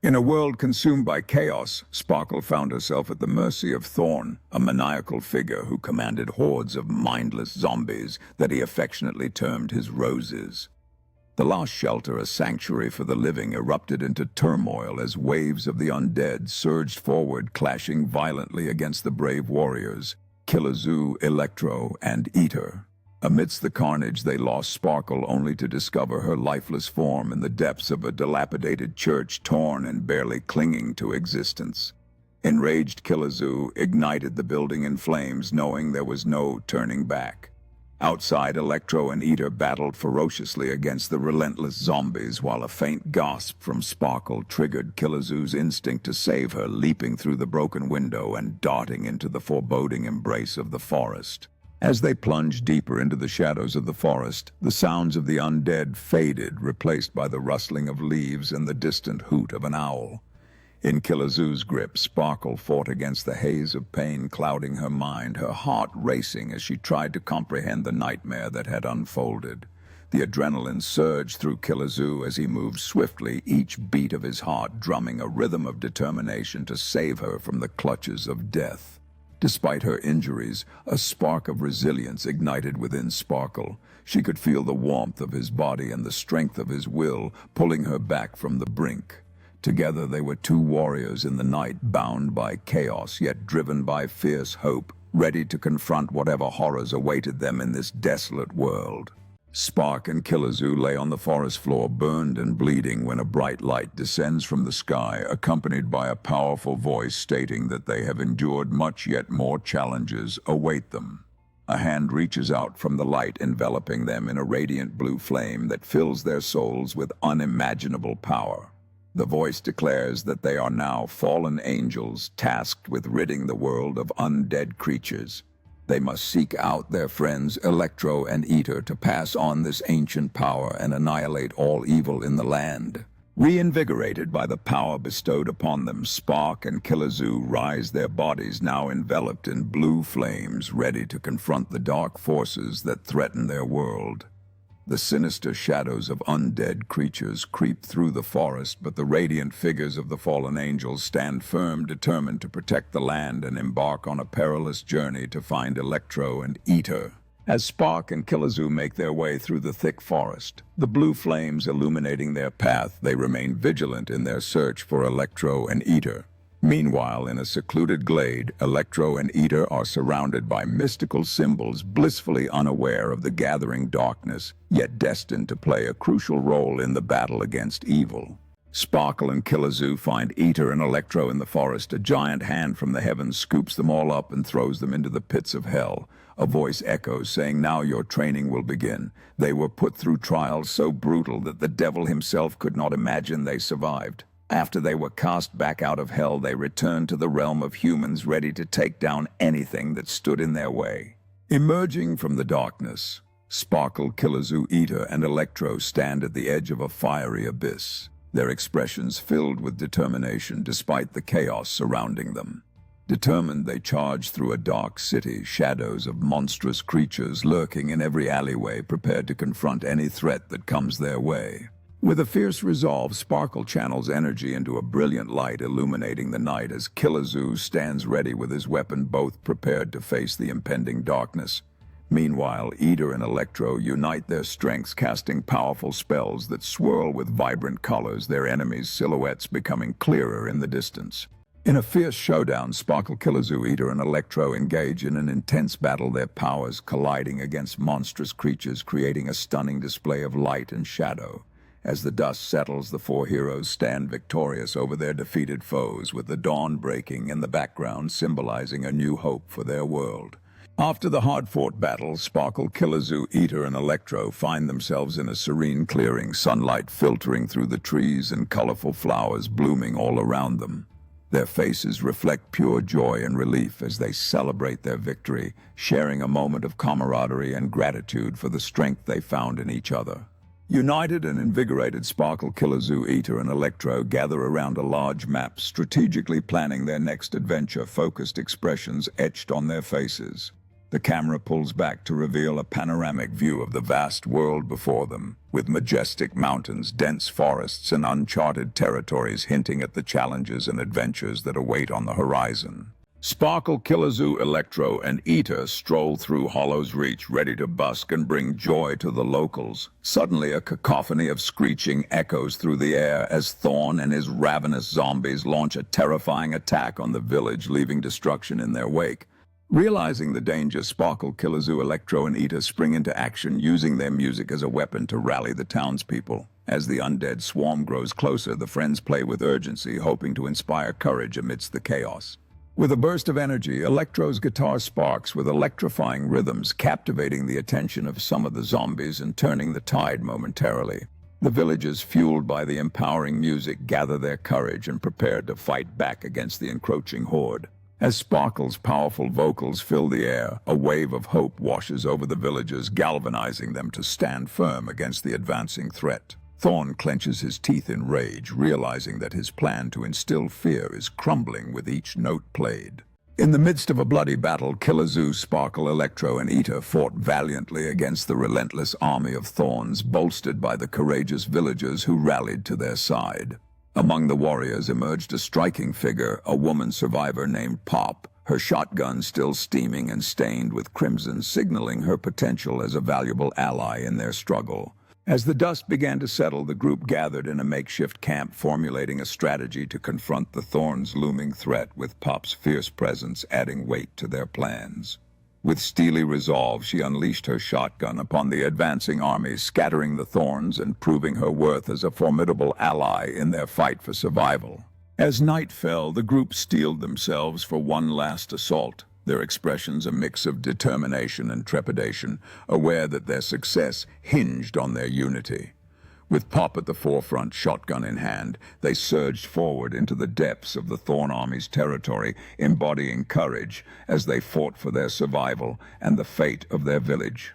In a world consumed by chaos, Sparkle found herself at the mercy of Thorn, a maniacal figure who commanded hordes of mindless zombies that he affectionately termed his roses. The last shelter, a sanctuary for the living, erupted into turmoil as waves of the undead surged forward, clashing violently against the brave warriors, Killazoo, Electro, and Eater. Amidst the carnage, they lost Sparkle only to discover her lifeless form in the depths of a dilapidated church, torn and barely clinging to existence. Enraged, Killazoo ignited the building in flames, knowing there was no turning back. Outside, Electro and Eater battled ferociously against the relentless zombies, while a faint gasp from Sparkle triggered Killazoo's instinct to save her, leaping through the broken window and darting into the foreboding embrace of the forest. As they plunged deeper into the shadows of the forest, the sounds of the undead faded, replaced by the rustling of leaves and the distant hoot of an owl. In Killazoo's grip, Sparkle fought against the haze of pain clouding her mind, her heart racing as she tried to comprehend the nightmare that had unfolded. The adrenaline surged through Killazoo as he moved swiftly, each beat of his heart drumming a rhythm of determination to save her from the clutches of death. Despite her injuries, a spark of resilience ignited within Sparkle. She could feel the warmth of his body and the strength of his will pulling her back from the brink. Together they were two warriors in the night, bound by chaos, yet driven by fierce hope, ready to confront whatever horrors awaited them in this desolate world. Spark and Killazoo lay on the forest floor, burned and bleeding, when a bright light descends from the sky, accompanied by a powerful voice stating that they have endured much, yet more challenges await them. A hand reaches out from the light, enveloping them in a radiant blue flame that fills their souls with unimaginable power. The voice declares that they are now fallen angels, tasked with ridding the world of undead creatures. They must seek out their friends Electro and Eater to pass on this ancient power and annihilate all evil in the land. Reinvigorated by the power bestowed upon them, Spark and Killazoo rise, their bodies now enveloped in blue flames, ready to confront the dark forces that threaten their world. The sinister shadows of undead creatures creep through the forest, but the radiant figures of the fallen angels stand firm, determined to protect the land and embark on a perilous journey to find Electro and Eater. As Spark and Killazoo make their way through the thick forest, the blue flames illuminating their path, they remain vigilant in their search for Electro and Eater. Meanwhile, in a secluded glade, Electro and Eater are surrounded by mystical symbols, blissfully unaware of the gathering darkness, yet destined to play a crucial role in the battle against evil. Sparkle and Killazoo find Eater and Electro in the forest. A giant hand from the heavens scoops them all up and throws them into the pits of hell. A voice echoes, saying, "Now your training will begin." They were put through trials so brutal that the devil himself could not imagine they survived. After they were cast back out of hell, they returned to the realm of humans, ready to take down anything that stood in their way. Emerging from the darkness, Sparkle, Killazoo, Eater, and Electro stand at the edge of a fiery abyss, their expressions filled with determination despite the chaos surrounding them. Determined, they charge through a dark city, shadows of monstrous creatures lurking in every alleyway, prepared to confront any threat that comes their way. With a fierce resolve, Sparkle channels energy into a brilliant light illuminating the night as Killazoo stands ready with his weapon, both prepared to face the impending darkness. Meanwhile, Eater and Electro unite their strengths, casting powerful spells that swirl with vibrant colors, their enemies' silhouettes becoming clearer in the distance. In a fierce showdown, Sparkle, Killazoo, Eater, and Electro engage in an intense battle, their powers colliding against monstrous creatures, creating a stunning display of light and shadow. As the dust settles, the four heroes stand victorious over their defeated foes, with the dawn breaking in the background, symbolizing a new hope for their world. After the hard-fought battle, Sparkle, Killazoo, Eater, and Electro find themselves in a serene clearing, sunlight filtering through the trees and colorful flowers blooming all around them. Their faces reflect pure joy and relief as they celebrate their victory, sharing a moment of camaraderie and gratitude for the strength they found in each other. United and invigorated, Sparkle, Killazoo, Eater, and Electro gather around a large map, strategically planning their next adventure, focused expressions etched on their faces. The camera pulls back to reveal a panoramic view of the vast world before them, with majestic mountains, dense forests, and uncharted territories hinting at the challenges and adventures that await on the horizon. Sparkle, Kilazoo, Electro, and Ita stroll through Hollow's Reach, ready to busk and bring joy to the locals. Suddenly, a cacophony of screeching echoes through the air as Thorn and his ravenous zombies launch a terrifying attack on the village, leaving destruction in their wake. Realizing the danger, Sparkle, Kilazoo, Electro, and Ita spring into action, using their music as a weapon to rally the townspeople. As the undead swarm grows closer, the friends play with urgency, hoping to inspire courage amidst the chaos. With a burst of energy, Electro's guitar sparks with electrifying rhythms, captivating the attention of some of the zombies and turning the tide momentarily. The villagers, fueled by the empowering music, gather their courage and prepare to fight back against the encroaching horde. As Sparkle's powerful vocals fill the air, a wave of hope washes over the villagers, galvanizing them to stand firm against the advancing threat. Thorn clenches his teeth in rage, realizing that his plan to instill fear is crumbling with each note played. In the midst of a bloody battle, Kilazoo, Sparkle, Electro, and Ita fought valiantly against the relentless army of Thorns, bolstered by the courageous villagers who rallied to their side. Among the warriors emerged a striking figure, a woman survivor named Pop, her shotgun still steaming and stained with crimson, signaling her potential as a valuable ally in their struggle. As the dust began to settle, the group gathered in a makeshift camp, formulating a strategy to confront the Thorns' looming threat, with Pop's fierce presence adding weight to their plans. With steely resolve, she unleashed her shotgun upon the advancing army, scattering the Thorns and proving her worth as a formidable ally in their fight for survival. As night fell, the group steeled themselves for one last assault, their expressions a mix of determination and trepidation, aware that their success hinged on their unity. With Pop at the forefront, shotgun in hand, they surged forward into the depths of the Thorn Army's territory, embodying courage as they fought for their survival and the fate of their village.